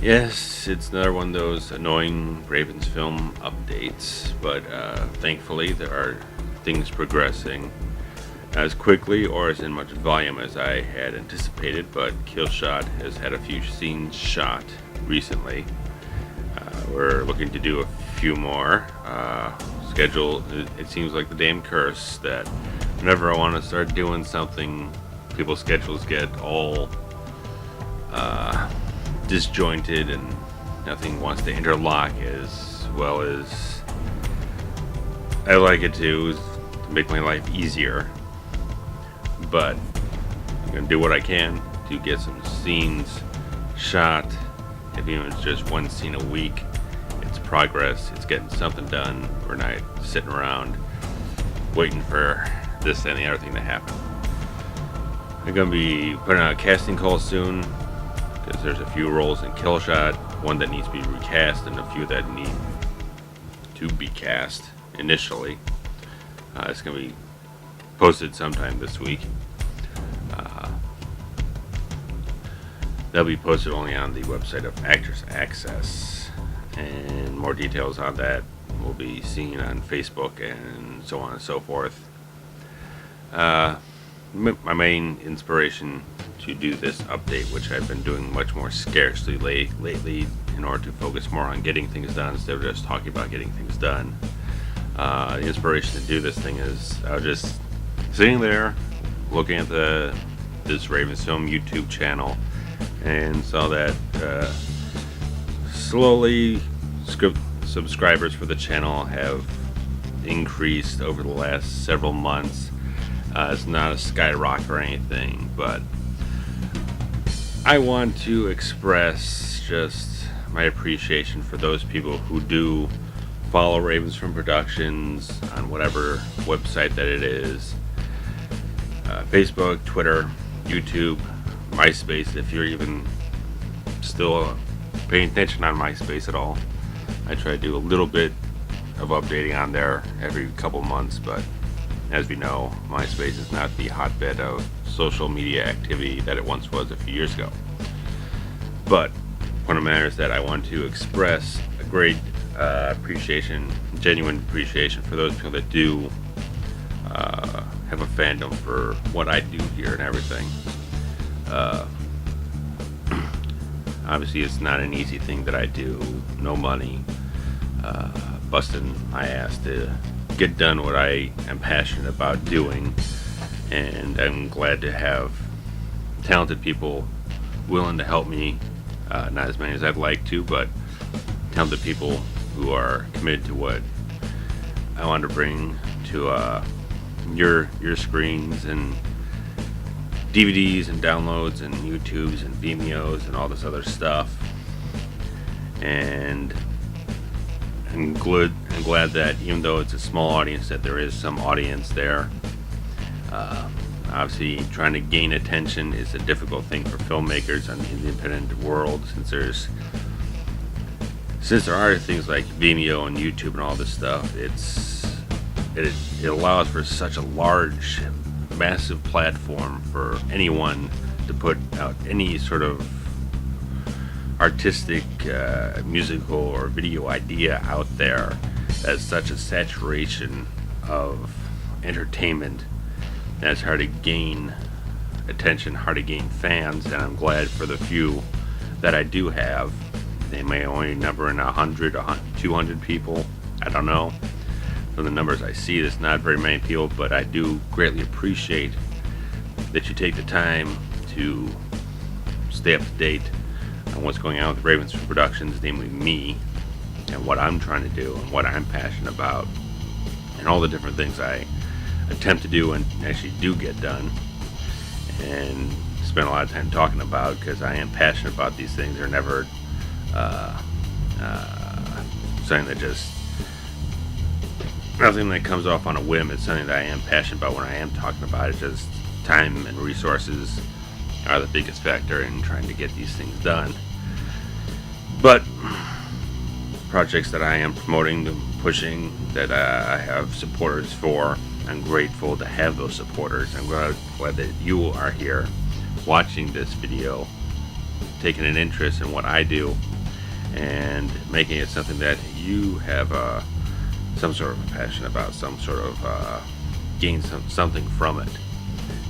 Yes, it's another one of those annoying RavensFilm updates, but thankfully there are things progressing as quickly or as in much volume as I had anticipated, but Killshot has had a few scenes shot recently. We're looking to do a few more. Schedule, it seems like the damn curse that whenever I want to start doing something, people's schedules get all disjointed and nothing wants to interlock as well as I like it to make my life easier. But I'm going to do what I can to get some scenes shot. If even it's just one scene a week, it's progress. It's getting something done. We're not sitting around waiting for this and the other thing to happen. I'm going to be putting out a casting call soon because there's a few roles in Killshot, one that needs to be recast and a few that need to be cast initially. It's going to be posted sometime this week. They'll be posted only on the website of Actors Access, and more details on that will be seen on Facebook and so on and so forth. My main inspiration to do this update, which I've been doing much more scarcely lately in order to focus more on getting things done instead of just talking about getting things done. The inspiration to do this thing is I was just sitting there looking at this RavensFilm YouTube channel and saw that slowly subscribers for the channel have increased over the last several months. It's not a skyrocket or anything, but I want to express just my appreciation for those people who do follow RavensFilm Productions on whatever website that it is. Facebook, Twitter, YouTube, MySpace, if you're even still paying attention on MySpace at all. I try to do a little bit of updating on there every couple months, but as we know, MySpace is not the hotbed of social media activity that it once was a few years ago. But point of the matter is that I want to express a great appreciation, genuine appreciation for those people that do have a fandom for what I do here and everything. Obviously it's not an easy thing that I do. No money, busting my ass to get done what I am passionate about doing, and I'm glad to have talented people willing to help me. Not as many as I'd like to, but talented people who are committed to what I want to bring to your screens and DVDs and downloads and YouTubes and Vimeos and all this other stuff. And I'm glad that even though it's a small audience, that there is some audience there. Obviously, trying to gain attention is a difficult thing for filmmakers on the independent world, since there are things like Vimeo and YouTube and all this stuff. It allows for such a large, massive platform for anyone to put out any sort of artistic, musical or video idea out there. That's such a saturation of entertainment that it's hard to gain attention, hard to gain fans, and I'm glad for the few that I do have. They may only number in 100 or 200 people, I don't know. From the numbers I see, there's not very many people, but I do greatly appreciate that you take the time to stay up to date on what's going on with RavensFilm Productions, namely me, and what I'm trying to do and what I'm passionate about, and all the different things I attempt to do and actually do get done, and spend a lot of time talking about, because I am passionate about these things. They're never something that just nothing that comes off on a whim. It's something that I am passionate about when I am talking about it. Just time and resources are the biggest factor in trying to get these things done. But projects that I am promoting and pushing, that I have supporters for, I'm grateful to have those supporters. I'm glad that you are here watching this video, taking an interest in what I do, and making it something that you have some sort of passion about, some sort of gain something from it.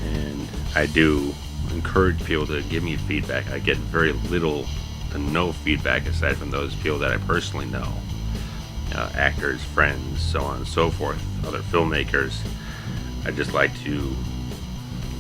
And I do encourage people to give me feedback. I get very little to no feedback aside from those people that I personally know, actors, friends, so on and so forth, other filmmakers. I just like to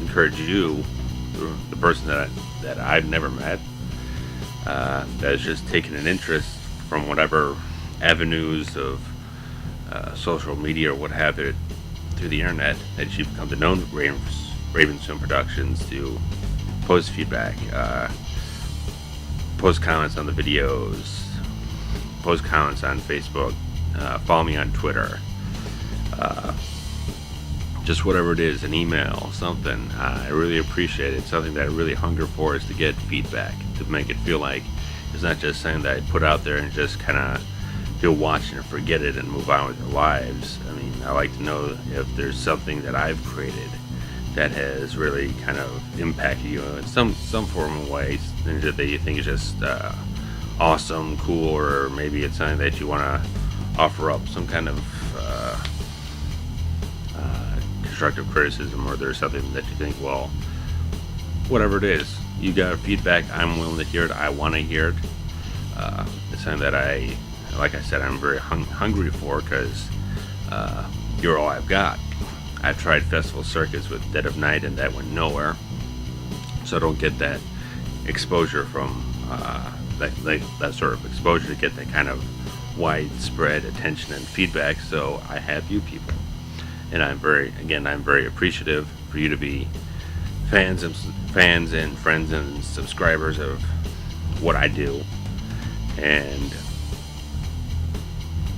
encourage you, the person that I've never met, that has just taken an interest from whatever avenues of social media or what have it through the internet, that you've come to know RavensFilm Productions, to post feedback, post comments on the videos, post comments on Facebook, follow me on Twitter, just whatever it is, an email, something. I really appreciate it. Something that I really hunger for is to get feedback, to make it feel like it's not just something that I put out there and just kind of feel watch it and forget it and move on with their lives. I mean, I like to know if there's something that I've created that has really kind of impacted you in some form of way that you think is just awesome, cool, or maybe it's something that you want to offer up some kind of constructive criticism, or there's something that you think, well, whatever it is, you got feedback, I'm willing to hear it, I want to hear it. It's something that like I said, I'm very hungry for, because you're all I've got. I've tried festival circuits with Dead of Night, and that went nowhere, so I don't get that exposure from that sort of exposure to get that kind of widespread attention and feedback. So I have you people, and I'm very appreciative for you to be fans and friends and subscribers of what I do, and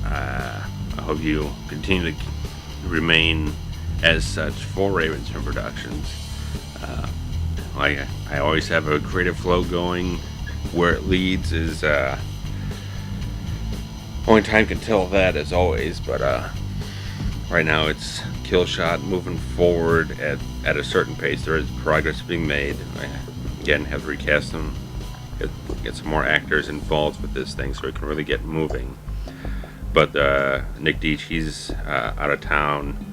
I hope you continue to remain as such for RavensFilm Productions. Like I always have a creative flow going. Where it leads is only time can tell that, as always, but right now it's Killshot moving forward at a certain pace. There is progress being made. I again have to recast them, get some more actors involved with this thing so we can really get moving. But Nick Deach, he's out of town.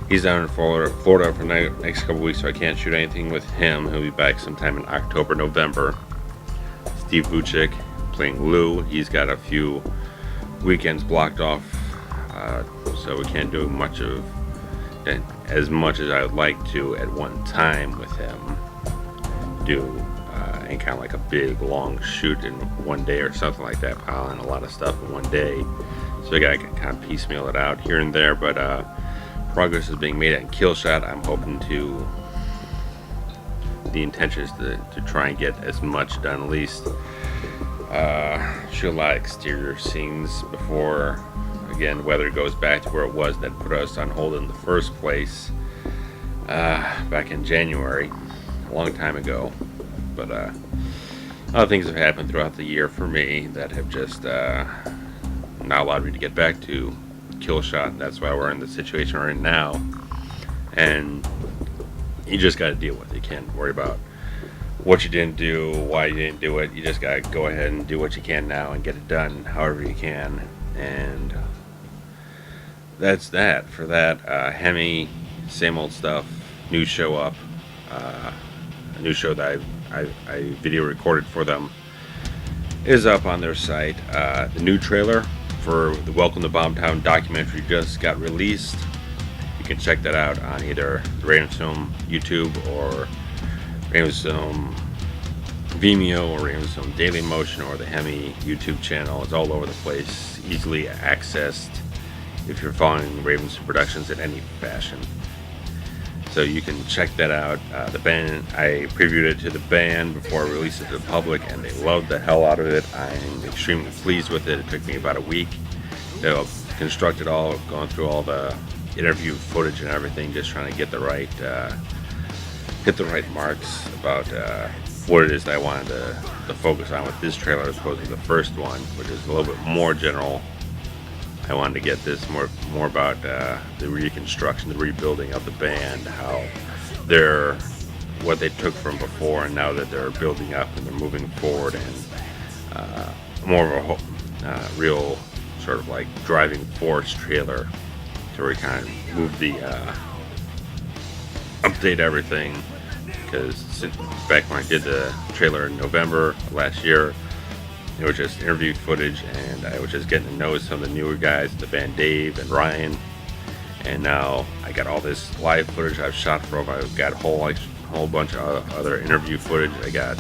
He's down in Florida for the next couple weeks, so I can't shoot anything with him. He'll be back sometime in October, November. Steve Vucic playing Lou. He's got a few weekends blocked off, so we can't do as much as I would like to at one time with him. Do any kind of like a big long shoot in one day or something like that, piling a lot of stuff in one day. So I gotta kind of piecemeal it out here and there, but progress is being made at Killshot. I'm hoping the intention is to try and get as much done, at least shoot a lot of exterior scenes before, again, weather goes back to where it was that put us on hold in the first place back in January, a long time ago. But other things have happened throughout the year for me that have just not allowed me to get back to Killshot. That's why we're in the situation we're in now, and you just got to deal with it. You can't worry about what you didn't do, why you didn't do it. You just got to go ahead and do what you can now and get it done however you can. And that's that for that. Hemi, same old stuff. New show up. A new show that I video recorded for them is up on their site. The new trailer for the Welcome to Bombtown documentary just got released. You can check that out on either the RavensFilm YouTube or RavensFilm Vimeo or RavensFilm Daily Motion or the Hemi YouTube channel. It's all over the place, easily accessed if you're following RavensFilm Productions in any fashion. So you can check that out. The band, I previewed it to the band before I released it to the public, and they loved the hell out of it. I'm extremely pleased with it. It took me about a week to construct it all, going through all the interview footage and everything, just trying to get the right, hit the right marks about what it is that I wanted to focus on with this trailer as opposed to the first one, which is a little bit more general. I wanted to get this more about the reconstruction, the rebuilding of the band, how what they took from before and now that they're building up and they're moving forward, and more of a real sort of like driving force trailer to where we kind of move the update everything, because back when I did the trailer in November last year, it was just interview footage, and I was just getting to know some of the newer guys, the band Dave and Ryan. And now I got all this live footage I've shot for them. I've got a whole bunch of other interview footage. I got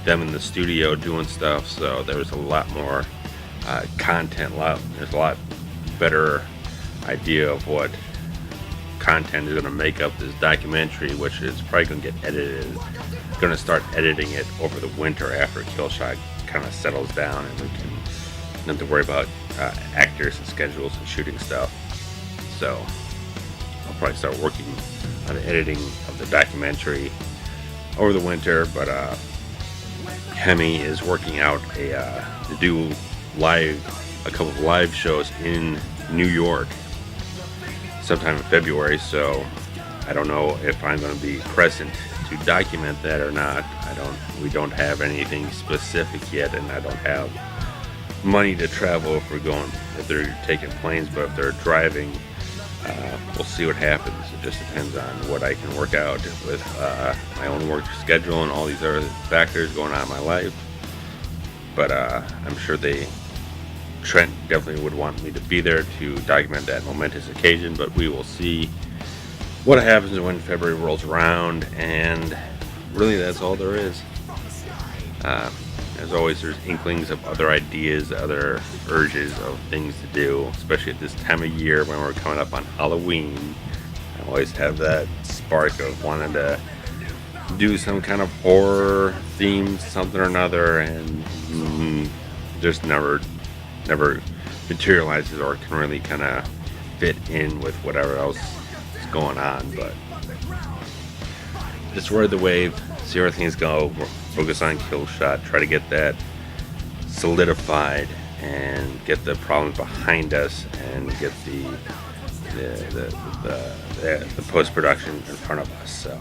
them in the studio doing stuff, so there was a lot more content. There's a lot better idea of what content is going to make up this documentary, which is probably going to get edited. Going to start editing it over the winter after Killshot kind of settles down, and we can not have to worry about actors and schedules and shooting stuff. So I'll probably start working on the editing of the documentary over the winter. But Hemi is working out to do a couple of live shows in New York sometime in February. So I don't know if I'm going to be present to document that or not. We don't have anything specific yet, and I don't have money to travel if they're taking planes. But if they're driving, we'll see what happens. It just depends on what I can work out with my own work schedule and all these other factors going on in my life. But I'm sure Trent definitely would want me to be there to document that momentous occasion. But we will see what happens when February rolls around, and really that's all there is. As always, there's inklings of other ideas, other urges of things to do, especially at this time of year when we're coming up on Halloween. I always have that spark of wanting to do some kind of horror themed something or another, and just never materializes or can really kind of fit in with whatever else is going on. But just ride the wave, see where things go, focus on Killshot, try to get that solidified and get the problems behind us, and get the post-production in front of us. So